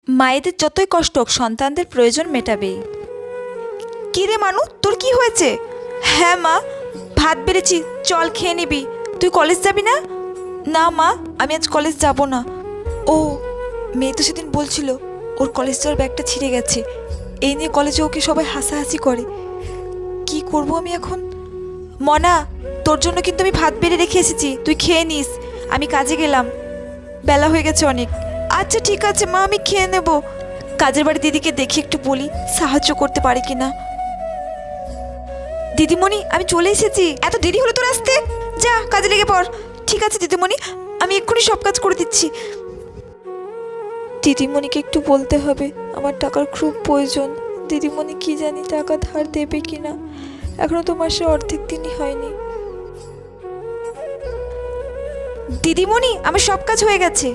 মায়েদের যতই কষ্ট হোক সন্তানদের প্রয়োজন মেটাবেই। কি রে মানু, তোর কি হয়েছে? হ্যাঁ মা, ভাত বেড়েছি, চল খেয়ে নিবি। তুই কলেজ যাবি না? না মা, আমি আজ কলেজ যাব না। ও, মেয়ে তো সেদিন বলছিল ওর কলেজ যাওয়ার ব্যাগটা ছিঁড়ে গেছে, এই নিয়ে কলেজে ওকে সবাই হাসাহাসি করে। কি করব আমি এখন? মনা, তোর জন্য কিন্তু আমি ভাত বেড়ে রেখে এসেছি, তুই খেয়ে নিস। আমি কাজে গেলাম, বেলা হয়ে গেছে অনেক। আচ্ছা ঠিক আছে মা, আমি খেয়ে নেব। কাজের বাড়ি দিদিকে দেখি একটু বলি সাহায্য করতে পারে কিনা। দিদিমণি, আমি চলে এসেছি। এত দেরি হলো তোর আসতে? যা কাজে লেগে পড়। ঠিক আছে দিদিমণি, আমি এক্ষুনি সব কাজ করে দিচ্ছি। দিদিমণিকে একটু বলতে হবে আমার টাকার খুব প্রয়োজন। দিদিমণি কি জানি টাকা ধার দেবে কিনা, এখনো তো মাসে অর্ধেক দিনই হয়নি। দিদিমণি, আমার সব কাজ হয়ে গেছে।